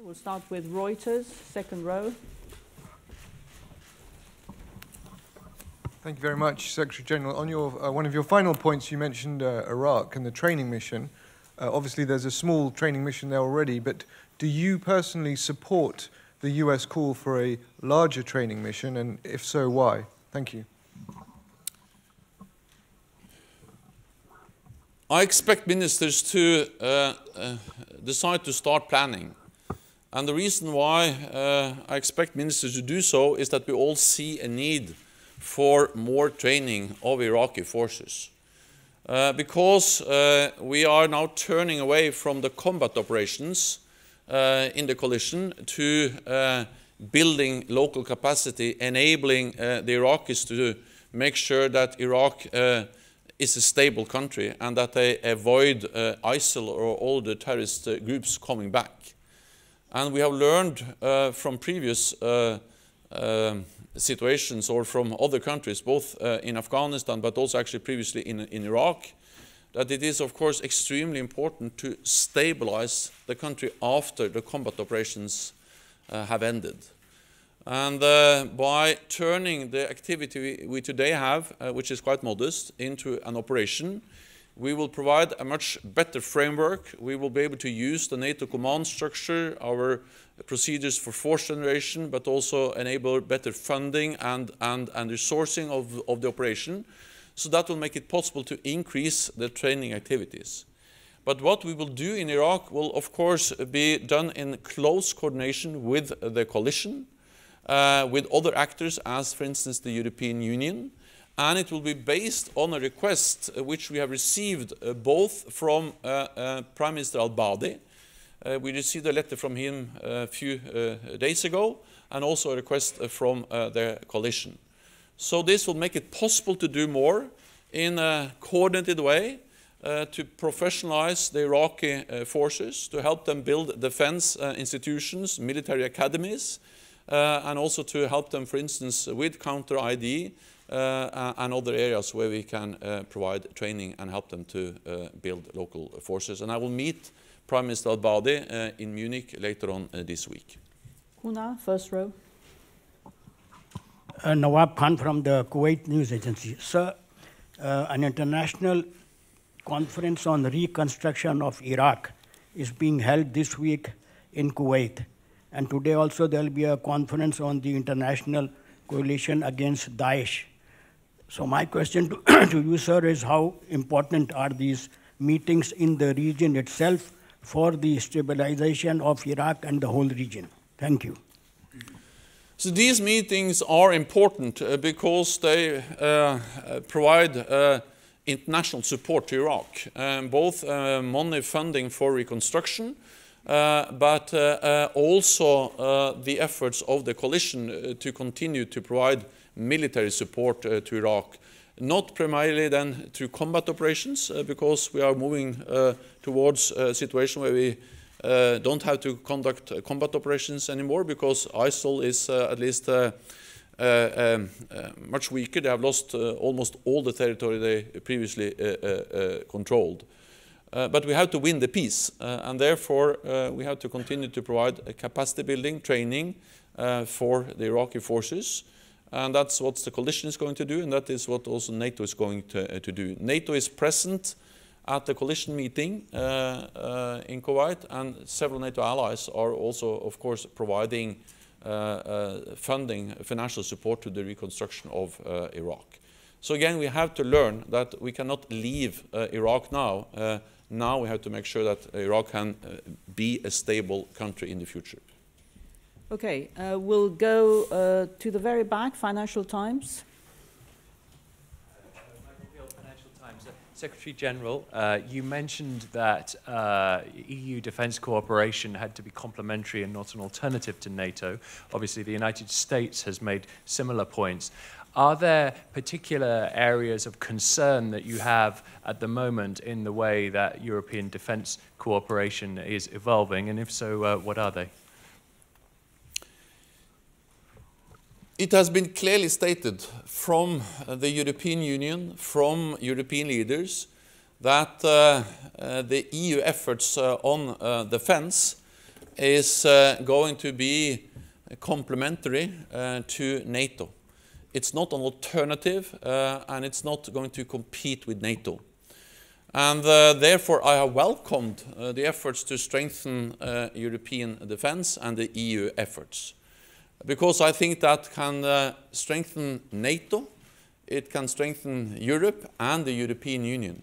We'll start with Reuters, second row. Thank you very much, Secretary General. On your, one of your final points, you mentioned Iraq and the training mission. Obviously, there's a small training mission there already, but do you personally support the US call for a larger training mission, and if so, why? Thank you. I expect ministers to decide to start planning. And the reason why I expect ministers to do so is that we all see a need for more training of Iraqi forces. Because we are now turning away from the combat operations in the coalition to building local capacity, enabling the Iraqis to make sure that Iraq is a stable country and that they avoid ISIL or all the terrorist groups coming back. And we have learned from previous situations or from other countries, both in Afghanistan but also actually previously in Iraq, that it is of course extremely important to stabilize the country after the combat operations have ended. And by turning the activity we today have, which is quite modest, into an operation, we will provide a much better framework. We will be able to use the NATO command structure, our procedures for force generation, but also enable better funding and resourcing of the operation. So that will make it possible to increase the training activities. But what we will do in Iraq will of course be done in close coordination with the coalition, with other actors as for instance the European Union, and it will be based on a request which we have received both from Prime Minister al-Abadi. We received a letter from him a few days ago, and also a request from the coalition. So this will make it possible to do more in a coordinated way, to professionalize the Iraqi forces, to help them build defense institutions, military academies, and also to help them, for instance, with counter-ID and other areas where we can provide training and help them to build local forces. And I will meet Prime Minister al-Abadi in Munich later on this week. Huna, first row. Nawab Khan from the Kuwait News Agency. Sir, an international conference on reconstruction of Iraq is being held this week in Kuwait. And today also there will be a conference on the international coalition against Daesh. So my question to you, sir, is how important are these meetings in the region itself for the stabilization of Iraq and the whole region? Thank you. So these meetings are important because they provide international support to Iraq, both money funding for reconstruction, but also the efforts of the coalition to continue to provide military support to Iraq. Not primarily then through combat operations, because we are moving towards a situation where we don't have to conduct combat operations anymore, because ISIL is at least much weaker. They have lost almost all the territory they previously controlled. But we have to win the peace, and therefore we have to continue to provide capacity building, training for the Iraqi forces. And that's what the coalition is going to do, and that is what also NATO is going to do. NATO is present at the coalition meeting in Kuwait, and several NATO allies are also, of course, providing funding, financial support to the reconstruction of Iraq. So again, we have to learn that we cannot leave Iraq now. Now we have to make sure that Iraq can be a stable country in the future. Okay, we'll go to the very back, Financial Times. Financial Times. Secretary General, you mentioned that EU defence cooperation had to be complementary and not an alternative to NATO. Obviously, the United States has made similar points. Are there particular areas of concern that you have at the moment in the way that European defence cooperation is evolving, and if so, what are they? It has been clearly stated from the European Union, from European leaders, that the EU efforts on defence is going to be complementary to NATO. It's not an alternative, and it's not going to compete with NATO. And therefore, I have welcomed the efforts to strengthen European defense and the EU efforts, because I think that can strengthen NATO, it can strengthen Europe and the European Union.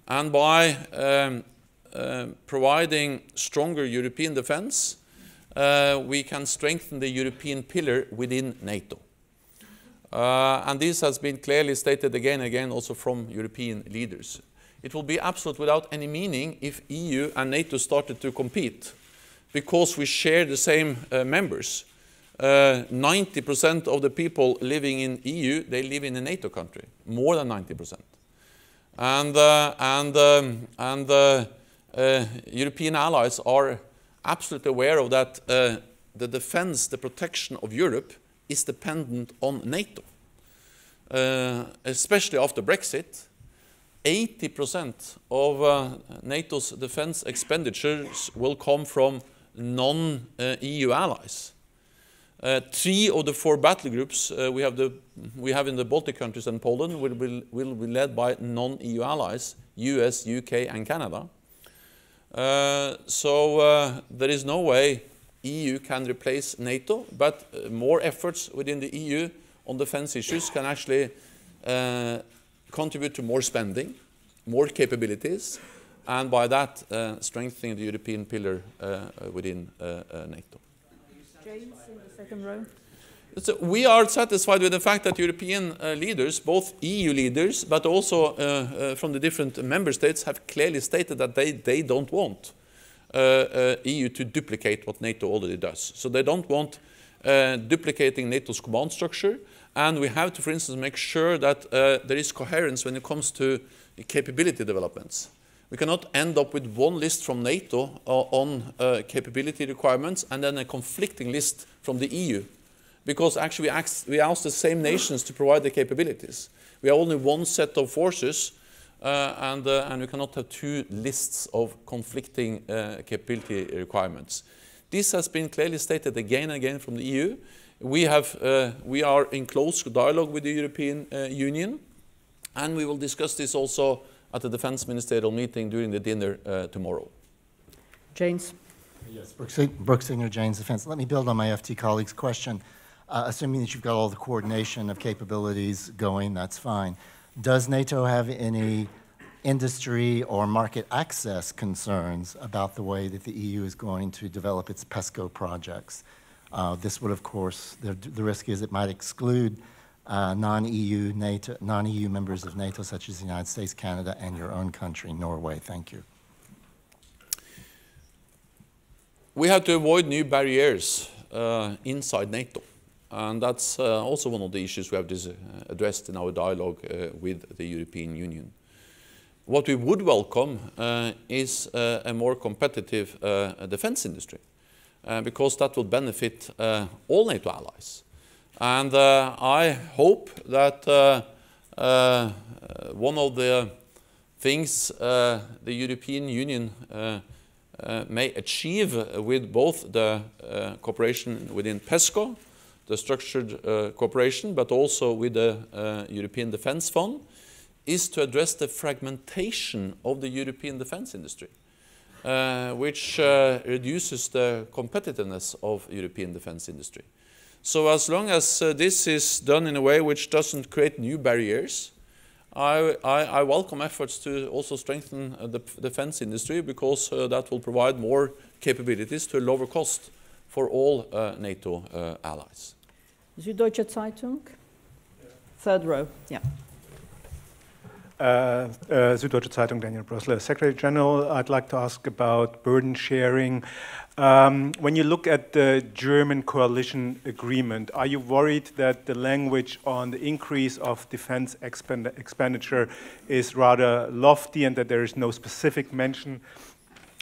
And by providing stronger European defense, we can strengthen the European pillar within NATO. And this has been clearly stated again and again also from European leaders. It will be absolute without any meaning if EU and NATO started to compete, because we share the same members. 90% of the people living in EU, they live in a NATO country, more than 90%. And European allies are absolutely aware of that. The defense, the protection of Europe is dependent on NATO. Especially after Brexit, 80% of NATO's defense expenditures will come from non-EU allies. 3 of the 4 battle groups we have in the Baltic countries and Poland will be led by non-EU allies, US, UK and Canada. So there is no way EU can replace NATO, but more efforts within the EU on defense issues can actually contribute to more spending, more capabilities, and by that strengthening the European pillar within NATO. James in the second row. So we are satisfied with the fact that European leaders, both EU leaders, but also from the different member states, have clearly stated that they don't want EU to duplicate what NATO already does. So they don't want duplicating NATO's command structure, and we have to, for instance, make sure that there is coherence when it comes to capability developments. We cannot end up with one list from NATO on capability requirements and then a conflicting list from the EU. Because actually we ask the same nations to provide the capabilities. We have only one set of forces, and we cannot have 2 lists of conflicting capability requirements. This has been clearly stated again and again from the EU. We are in close dialogue with the European Union, and we will discuss this also at the Defence Ministerial meeting during the dinner tomorrow. James. Yes, Brooks Singer, James Defence. Let me build on my FT colleague's question. Assuming that you've got all the coordination of capabilities going, that's fine. Does NATO have any industry or market access concerns about the way that the EU is going to develop its PESCO projects? This would, of course, the risk is it might exclude non-EU members of NATO, such as the United States, Canada, and your own country, Norway. Thank you. We have to avoid new barriers inside NATO. And that's also one of the issues we have addressed in our dialogue with the European Union. What we would welcome is a more competitive defense industry, because that will benefit all NATO allies. And I hope that one of the things the European Union may achieve with both the cooperation within PESCO, the structured cooperation, but also with the European Defence Fund, is to address the fragmentation of the European defence industry, which reduces the competitiveness of European defence industry. So as long as this is done in a way which doesn't create new barriers, I welcome efforts to also strengthen the defense industry, because that will provide more capabilities to a lower cost for all NATO allies. Süddeutsche Zeitung, third row, yeah. Süddeutsche Zeitung, Daniel Brössler. Secretary General, I'd like to ask about burden sharing. When you look at the German coalition agreement, are you worried that the language on the increase of defense expenditure is rather lofty and that there is no specific mention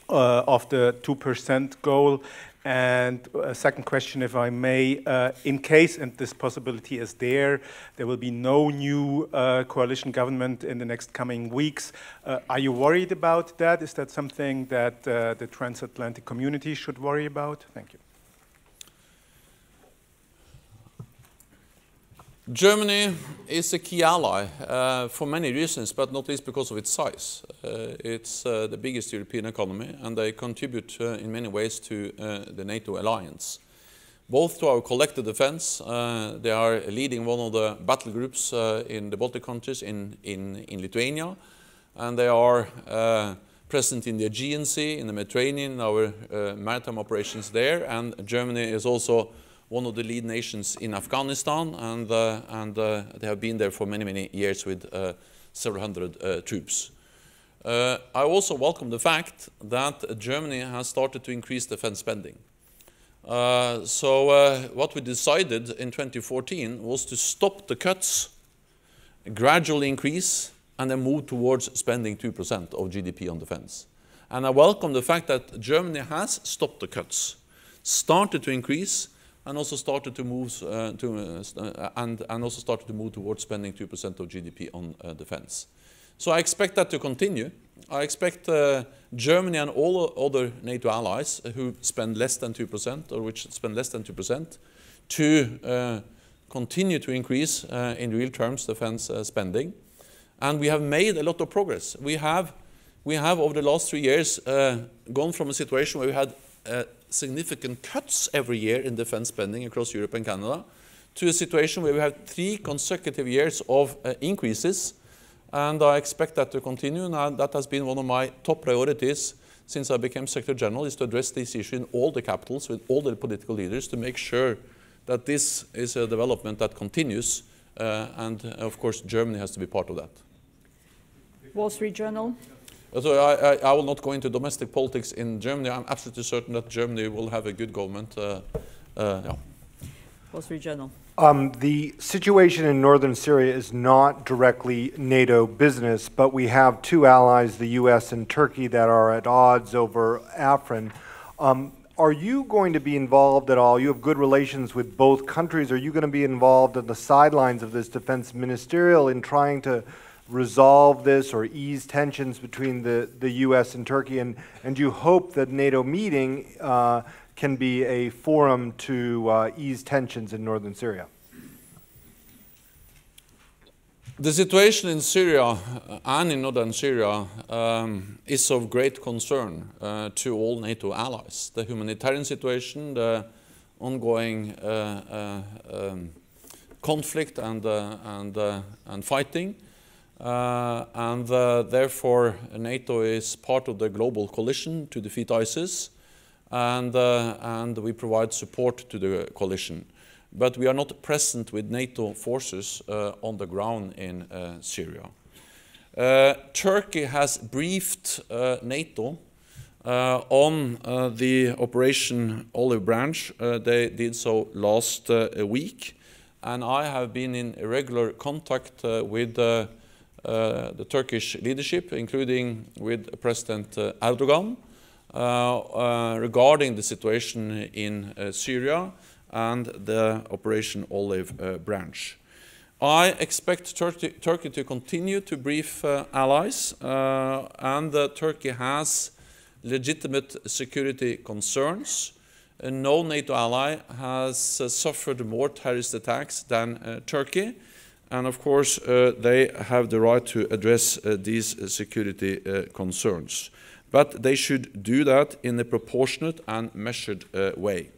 of the 2% goal? And a second question, if I may, in case, and this possibility is there will be no new coalition government in the next coming weeks. Are you worried about that? Is that something that the transatlantic community should worry about? Thank you. Germany is a key ally for many reasons, but not least because of its size. It's the biggest European economy, and they contribute in many ways to the NATO alliance. Both to our collective defense, they are leading one of the battle groups in the Baltic countries in Lithuania, and they are present in the Aegean Sea, in the Mediterranean, our maritime operations there, and Germany is also one of the lead nations in Afghanistan, and they have been there for many, many years with several hundred troops. I also welcome the fact that Germany has started to increase defense spending. So what we decided in 2014 was to stop the cuts, gradually increase, and then move towards spending 2% of GDP on defense. And I welcome the fact that Germany has stopped the cuts, started to increase, and also started to move towards spending 2% of GDP on defense. So I expect that to continue. I expect Germany and all other NATO allies who spend less than 2%, or which spend less than 2%, to continue to increase in real terms defense spending. And we have made a lot of progress. We have over the last 3 years gone from a situation where we had significant cuts every year in defense spending across Europe and Canada to a situation where we have 3 consecutive years of increases, and I expect that to continue. Now, that has been one of my top priorities since I became Secretary General, is to address this issue in all the capitals with all the political leaders to make sure that this is a development that continues, and of course Germany has to be part of that. Wall Street Journal. So I will not go into domestic politics in Germany. I'm absolutely certain that Germany will have a good government. Yeah. Wall Street Journal. The situation in northern Syria is not directly NATO business, but we have 2 allies, the US and Turkey, that are at odds over Afrin. Are you going to be involved at all? You have good relations with both countries. Are you going to be involved on the sidelines of this defense ministerial in trying to resolve this or ease tensions between the US and Turkey? And do you hope that NATO meeting can be a forum to ease tensions in northern Syria? The situation in Syria and in northern Syria is of great concern to all NATO allies. The humanitarian situation, the ongoing conflict and fighting, and therefore NATO is part of the global coalition to defeat ISIS, and we provide support to the coalition. But we are not present with NATO forces on the ground in Syria. Turkey has briefed NATO on the Operation Olive Branch. They did so last week, and I have been in regular contact with the Turkish leadership, including with President Erdogan, regarding the situation in Syria and the Operation Olive Branch. I expect Turkey to continue to brief allies, and Turkey has legitimate security concerns. No NATO ally has suffered more terrorist attacks than Turkey, and of course they have the right to address these security concerns. But they should do that in a proportionate and measured way.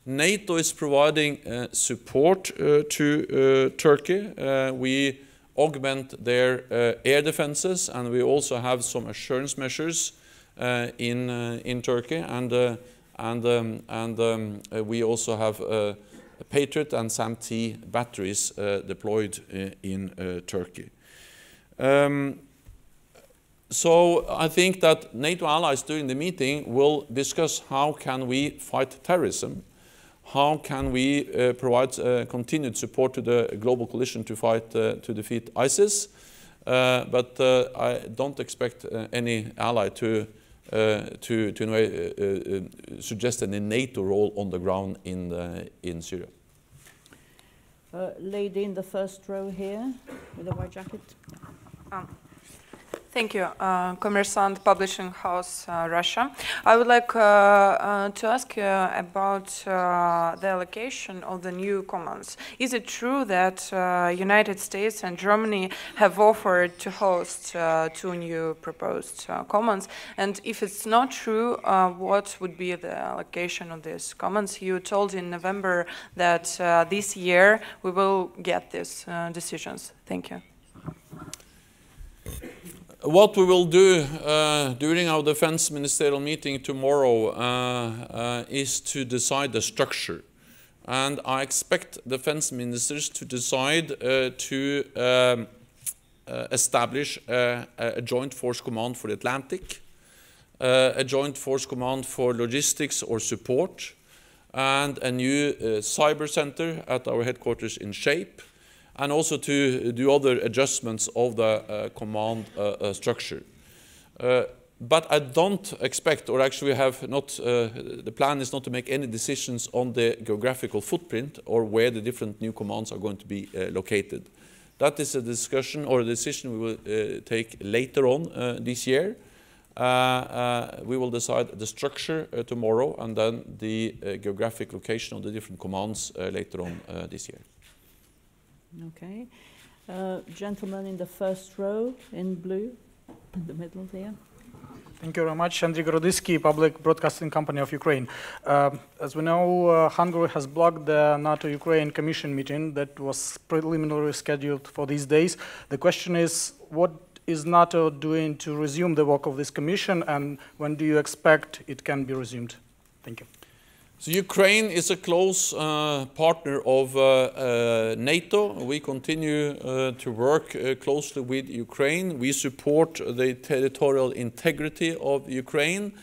NATO is providing support to Turkey. We augment their air defenses, and we also have some assurance measures in Turkey, and we also have Patriot and SAM-T batteries deployed in Turkey. So I think that NATO allies during the meeting will discuss how can we fight terrorism, how can we provide continued support to the global coalition to fight to defeat ISIS, but I don't expect any ally to suggest any NATO role on the ground in Syria. Lady in the first row here with a white jacket. Thank you. Kommersant Publishing House, Russia. I would like to ask you about the allocation of the new commands. Is it true that United States and Germany have offered to host two new proposed commands? And if it's not true, what would be the allocation of these commands? You told in November that this year we will get these decisions. Thank you. What we will do during our defense ministerial meeting tomorrow is to decide the structure. And I expect defense ministers to decide to establish a joint force command for the Atlantic, a joint force command for logistics or support, and a new cyber center at our headquarters in shape, and also to do other adjustments of the command structure. But I don't expect, or actually have not, the plan is not to make any decisions on the geographical footprint or where the different new commands are going to be located. That is a discussion or a decision we will take later on this year. We will decide the structure tomorrow, and then the geographic location of the different commands later on this year. Okay. Gentleman in the first row in blue, in the middle here. Thank you very much. Andriy Gorodisky, Public Broadcasting Company of Ukraine. As we know, Hungary has blocked the NATO-Ukraine Commission meeting that was preliminarily scheduled for these days. The question is, what is NATO doing to resume the work of this commission, and when do you expect it can be resumed? Thank you. So Ukraine is a close partner of NATO. We continue to work closely with Ukraine. We support the territorial integrity of Ukraine,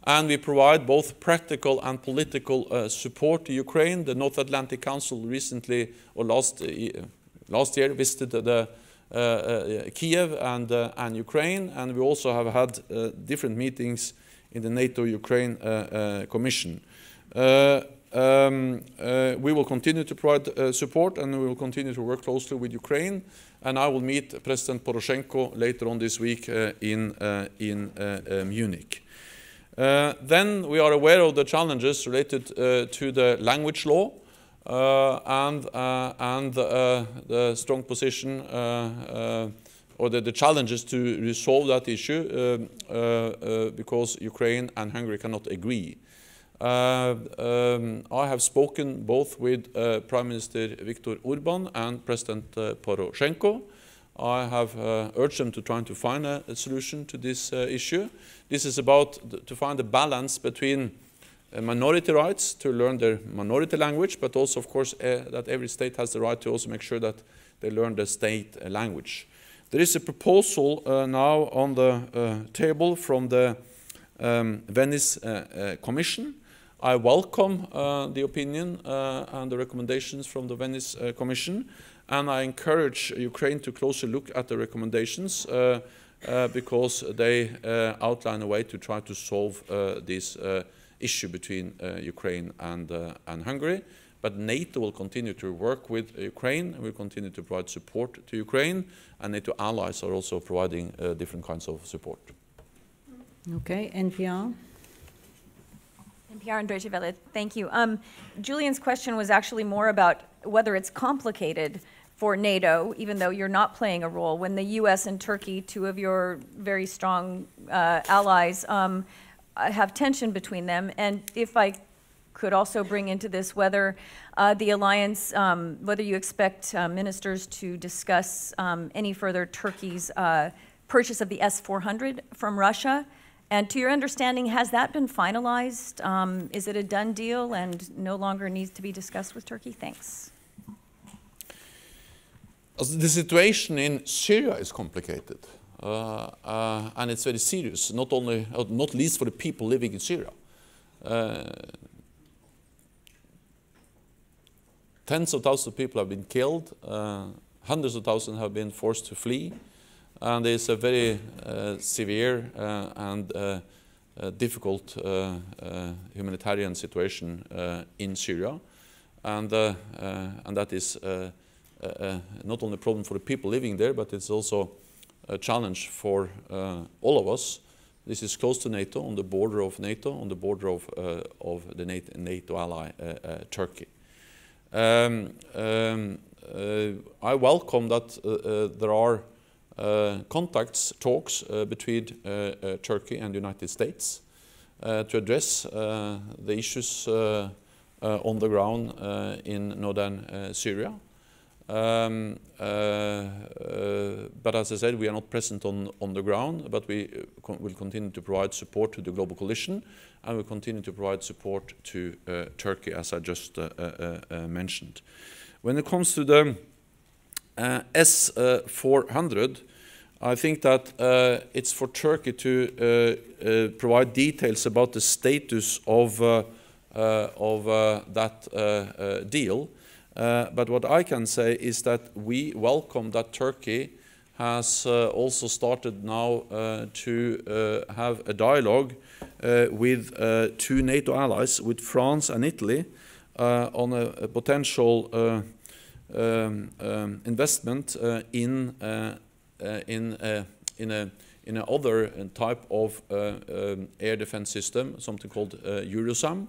and we provide both practical and political support to Ukraine. The North Atlantic Council recently, or last year, visited Kiev and Ukraine, and we also have had different meetings in the NATO-Ukraine Commission. We will continue to provide support, and we will continue to work closely with Ukraine. And I will meet President Poroshenko later on this week in Munich. Then we are aware of the challenges related to the language law and the strong position or the challenges to resolve that issue because Ukraine and Hungary cannot agree. I have spoken both with Prime Minister Viktor Orban and President Poroshenko. I have urged them to try to find a solution to this issue. This is about to find a balance between minority rights to learn their minority language, but also, of course, that every state has the right to also make sure that they learn the state language. There is a proposal now on the table from the Venice Commission. I welcome the opinion and the recommendations from the Venice Commission, and I encourage Ukraine to closely look at the recommendations because they outline a way to try to solve this issue between Ukraine and Hungary. But NATO will continue to work with Ukraine, will continue to provide support to Ukraine, and NATO allies are also providing different kinds of support. Okay, NPR. NPR and Deutsche Welle, thank you. Julian's question was actually more about whether it's complicated for NATO, even though you're not playing a role, when the US and Turkey, two of your very strong allies, have tension between them. And if I could also bring into this whether the alliance, whether you expect ministers to discuss any further Turkey's purchase of the S-400 from Russia. And to your understanding, has that been finalized? Is it a done deal and no longer needs to be discussed with Turkey? Thanks. The situation in Syria is complicated, and it's very serious. Not least for the people living in Syria. Tens of thousands of people have been killed. Hundreds of thousands have been forced to flee. And there's a very severe and difficult humanitarian situation in Syria, and that is not only a problem for the people living there, but it's also a challenge for all of us. This is close to NATO, on the border of NATO, on the border of the NATO ally Turkey. I welcome that there are contacts, talks between Turkey and the United States to address the issues on the ground in northern Syria. But as I said, we are not present on the ground, but we will continue to provide support to the global coalition, and will continue to provide support to Turkey, as I just mentioned. When it comes to the S-400, I think that it's for Turkey to provide details about the status of that deal. But what I can say is that we welcome that Turkey has also started now to have a dialogue with two NATO allies, with France and Italy, on a potential investment in another type of air defense system, something called Eurosam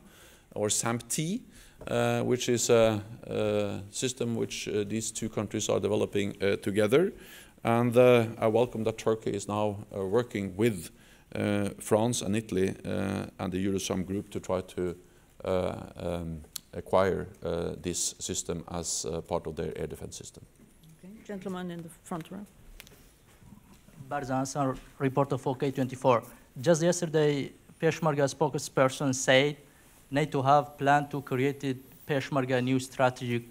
or SAMP-T, which is a system which these two countries are developing together. And I welcome that Turkey is now working with France and Italy and the Eurosam group to try to acquire this system as part of their air defense system. Okay. Gentleman in the front row. Barzan, reporter for K24. Just yesterday, Peshmerga spokesperson said NATO have planned to create a Peshmerga new strategic,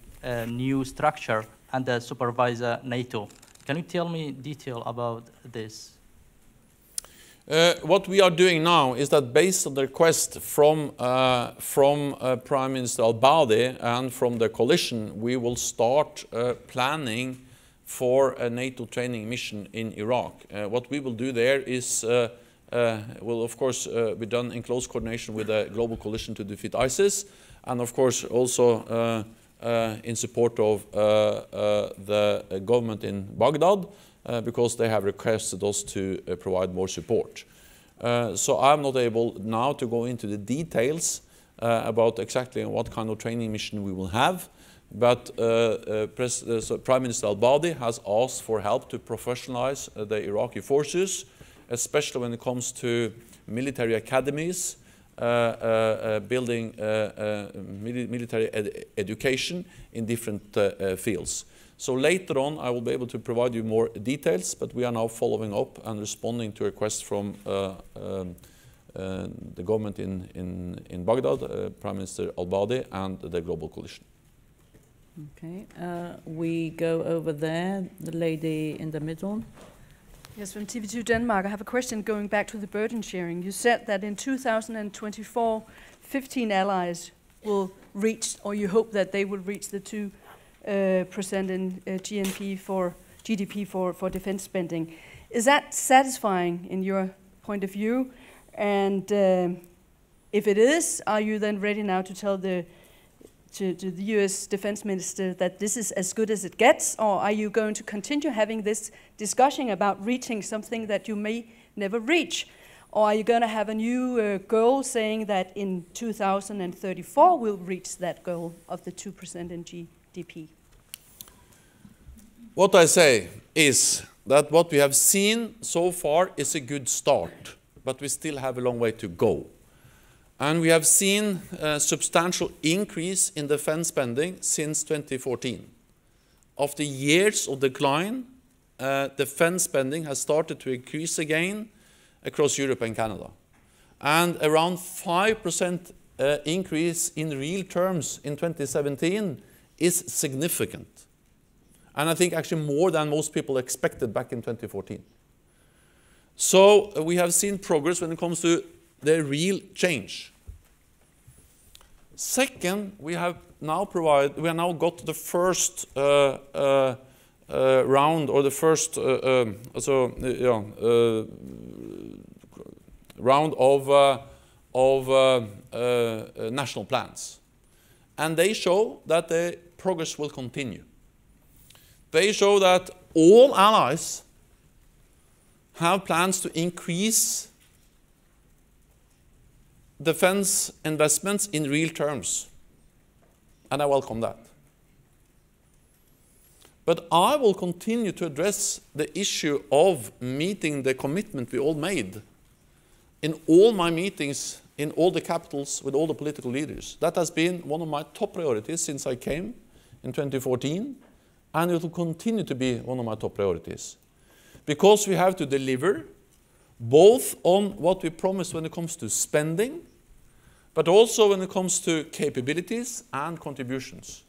new structure and supervise NATO. Can you tell me detail about this? What we are doing now is that based on the request from Prime Minister al-Abadi and from the coalition, we will start planning for a NATO training mission in Iraq. What we will do there is will of course be done in close coordination with the global coalition to defeat ISIS, and of course also in support of the government in Baghdad, because they have requested us to provide more support. So I'm not able now to go into the details about exactly what kind of training mission we will have, but Prime Minister al-Abadi has asked for help to professionalize the Iraqi forces, especially when it comes to military academies, building military education in different fields. So later on I will be able to provide you more details, but we are now following up and responding to requests from the government in Baghdad, Prime Minister al-Abadi and the global coalition. Okay, we go over there, the lady in the middle. Yes, from TV2 Denmark. I have a question going back to the burden sharing. You said that in 2024, 15 allies will reach, or you hope that they will reach the 2% in GDP for defense spending. Is that satisfying in your point of view? And if it is, are you then ready now to tell the US Defense Minister that this is as good as it gets, or are you going to continue having this discussion about reaching something that you may never reach? Or are you going to have a new goal saying that in 2034 we'll reach that goal of the 2% in GDP? What I say is that what we have seen so far is a good start, but we still have a long way to go. And we have seen a substantial increase in defense spending since 2014. After years of decline, defense spending has started to increase again across Europe and Canada. And around 5% increase in real terms in 2017 is significant. And I think actually more than most people expected back in 2014. So we have seen progress when it comes to the real change. Second, we have now got the first round, or the first round of national plans. And they show that the progress will continue. They show that all allies have plans to increase defense investments in real terms. And I welcome that. But I will continue to address the issue of meeting the commitment we all made in all my meetings in all the capitals with all the political leaders. That has been one of my top priorities since I came in 2014, and it will continue to be one of my top priorities. Because we have to deliver both on what we promised when it comes to spending, but also when it comes to capabilities and contributions.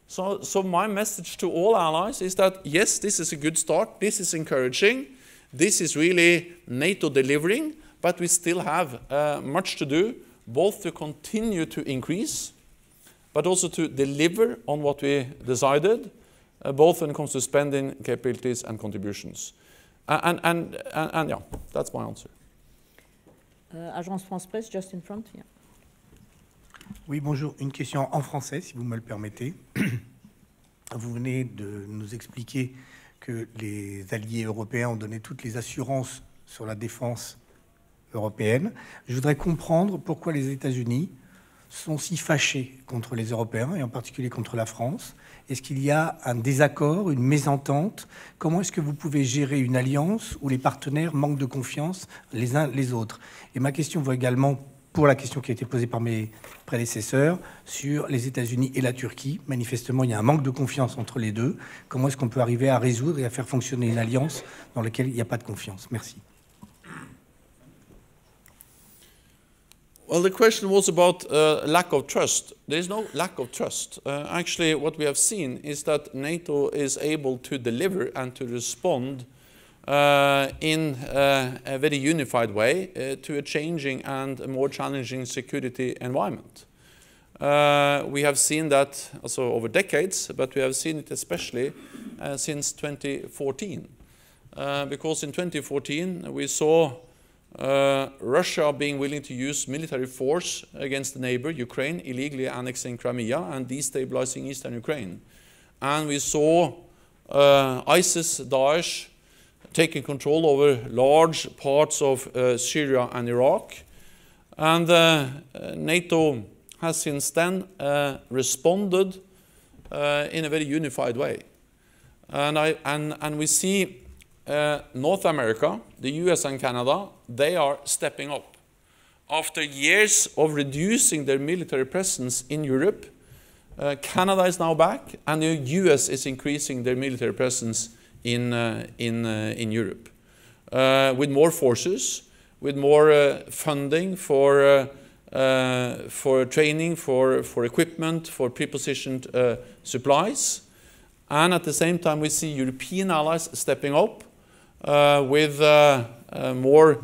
So my message to all allies is that, yes, this is a good start, this is encouraging, this is really NATO delivering, but we still have much to do, both to continue to increase, but also to deliver on what we decided, both when it comes to spending, capabilities, and contributions. And yeah, that's my answer. Agence France-Presse, just in front. Yeah. Oui, bonjour. Une question en français, si vous me le permettez. Vous venez de nous expliquer que les alliés européens ont donné toutes les assurances sur la défense européenne. Je voudrais comprendre pourquoi les États-Unis sont si fâchés contre les Européens, et en particulier contre la France. Est-ce qu'il y a un désaccord, une mésentente? Comment est-ce que vous pouvez gérer une alliance où les partenaires manquent de confiance les uns les autres? Et ma question vaut également pour la question qui a été posée par mes prédécesseurs sur les États-Unis et la Turquie. Manifestement, il y a un manque de confiance entre les deux. Comment est-ce qu'on peut arriver à résoudre et à faire fonctionner une alliance dans laquelle il n'y a pas de confiance? Merci. Well, the question was about lack of trust. There is no lack of trust. Actually, what we have seen is that NATO is able to deliver and to respond in a very unified way to a changing and a more challenging security environment. We have seen that also over decades, but we have seen it especially since 2014. Because in 2014 we saw Russia being willing to use military force against the neighbor, Ukraine, illegally annexing Crimea and destabilizing eastern Ukraine. And we saw ISIS, Daesh, taking control over large parts of Syria and Iraq. And NATO has since then responded in a very unified way. And we see North America, the US and Canada, they are stepping up. After years of reducing their military presence in Europe, Canada is now back, and the US is increasing their military presence in Europe. With more forces, with more funding for training, for equipment, for pre-positioned supplies. And at the same time, we see European allies stepping up with more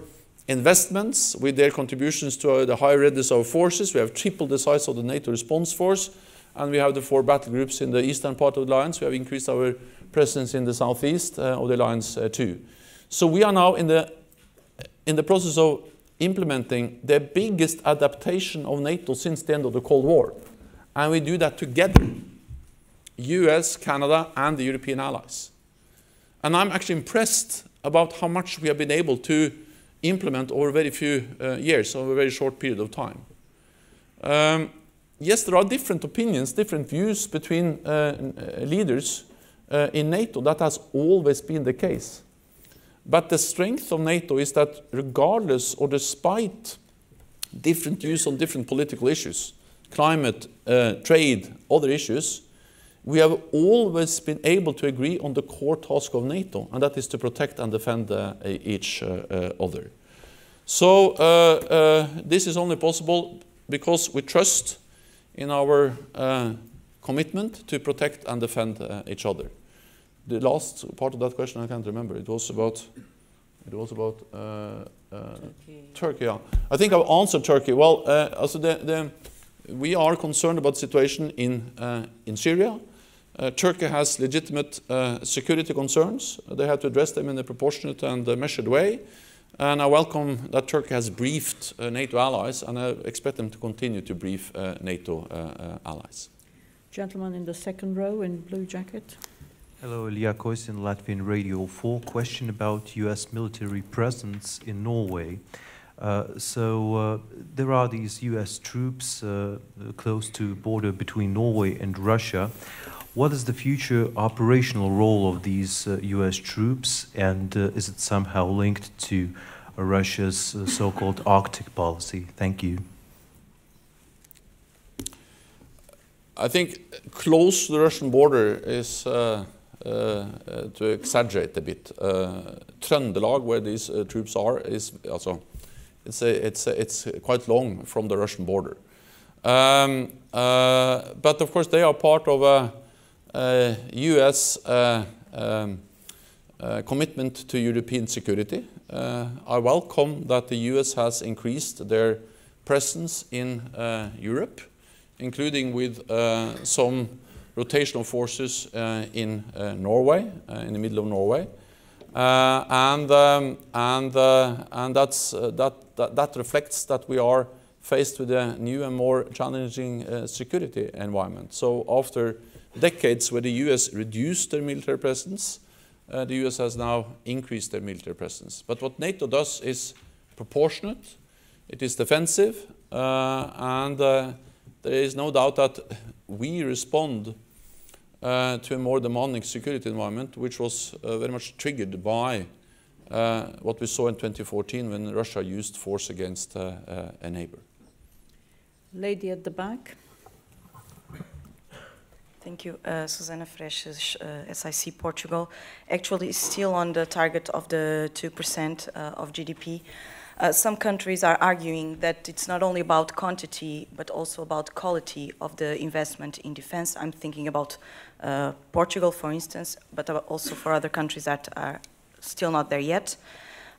investments, with their contributions to the high readiness of forces. We have tripled the size of the NATO response force, and we have the 4 battle groups in the eastern part of the alliance. We have increased our presence in the southeast of the alliance too. So we are now in the process of implementing the biggest adaptation of NATO since the end of the Cold War. And we do that together, US, Canada, and the European allies. And I'm actually impressed about how much we have been able to implement over very few years, over a very short period of time. Yes, there are different opinions, different views between leaders in NATO. That has always been the case. But the strength of NATO is that regardless or despite different views on different political issues, climate, trade, other issues, we have always been able to agree on the core task of NATO, and that is to protect and defend each other. So this is only possible because we trust in our commitment to protect and defend each other. The last part of that question I can't remember. It was about Turkey. Yeah. I think I've answered Turkey. Well, also we are concerned about the situation in Syria. Turkey has legitimate security concerns. They have to address them in a proportionate and measured way. And I welcome that Turkey has briefed NATO allies, and I expect them to continue to brief NATO allies. Gentleman in the second row in blue jacket. Hello, Ilya Koisin, Latvian Radio 4. Question about US military presence in Norway. There are these US troops close to border between Norway and Russia. What is the future operational role of these US troops, and is it somehow linked to Russia's so-called Arctic policy? Thank you. I think close to the Russian border is to exaggerate a bit. Trøndelag, where these troops are, is also it's quite long from the Russian border. But of course, they are part of a U.S. Commitment to European security. I welcome that the U.S. has increased their presence in Europe, including with some rotational forces in Norway, in the middle of Norway, and that reflects that we are faced with a new and more challenging security environment. So after decades where the U.S. reduced their military presence, the U.S. has now increased their military presence. But what NATO does is proportionate, it is defensive, and there is no doubt that we respond to a more demanding security environment, which was very much triggered by what we saw in 2014 when Russia used force against a neighbor. Lady at the back. Thank you. Susana Freixas, SIC Portugal. Actually, still on the target of the 2% of GDP. Some countries are arguing that it's not only about quantity, but also about quality of the investment in defense. I'm thinking about Portugal, for instance, but also for other countries that are still not there yet,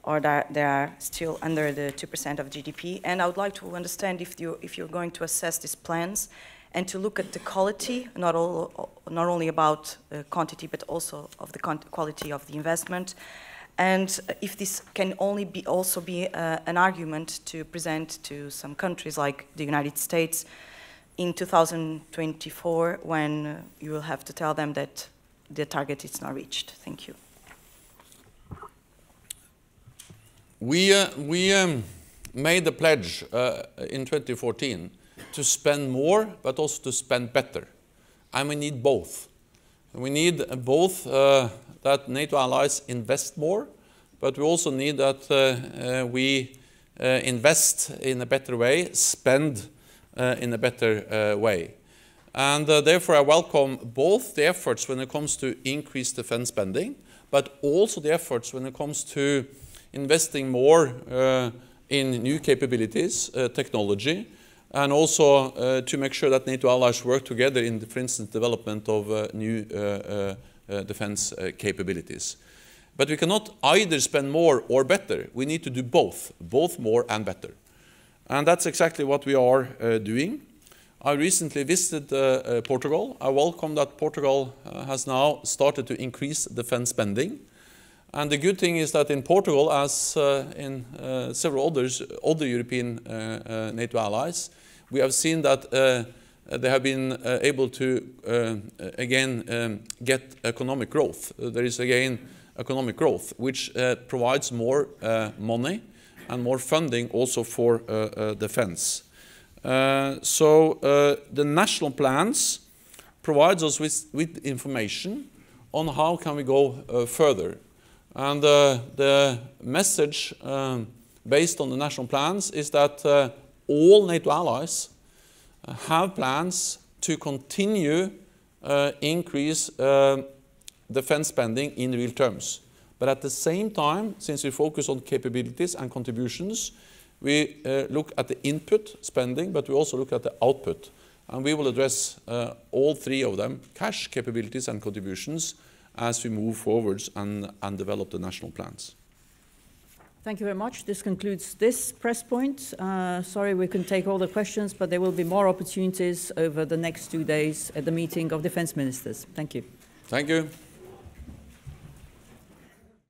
or that they are still under the 2% of GDP. And I would like to understand if you're going to assess these plans and to look at the quality, not only about quantity, but also of the quality of the investment. And if this can only also be an argument to present to some countries like the United States in 2024, when you will have to tell them that the target is not reached. Thank you. We made a pledge in 2014 to spend more, but also to spend better. And we need both. We need both that NATO allies invest more, but we also need that we invest in a better way, spend in a better way. And therefore I welcome both the efforts when it comes to increased defense spending, but also the efforts when it comes to investing more in new capabilities, technology, and also to make sure that NATO allies work together in, for instance, development of new defense capabilities. But we cannot either spend more or better. We need to do both more and better. And that's exactly what we are doing. I recently visited Portugal. I welcome that Portugal has now started to increase defense spending. And the good thing is that in Portugal, as in several other European NATO allies, we have seen that they have been able to, again, get economic growth. There is, again, economic growth, which provides more money and more funding also for defense. So the national plans provide us with information on how can we go further. And the message based on the national plans is that all NATO allies have plans to continue increase defense spending in real terms. But at the same time, since we focus on capabilities and contributions, we look at the input spending, but we also look at the output. And we will address all three of them, cash, capabilities, and contributions, as we move forwards and develop the national plans. Thank you very much. This concludes this press point. Sorry we couldn't take all the questions, but there will be more opportunities over the next 2 days at the meeting of Defence Ministers. Thank you. Thank you.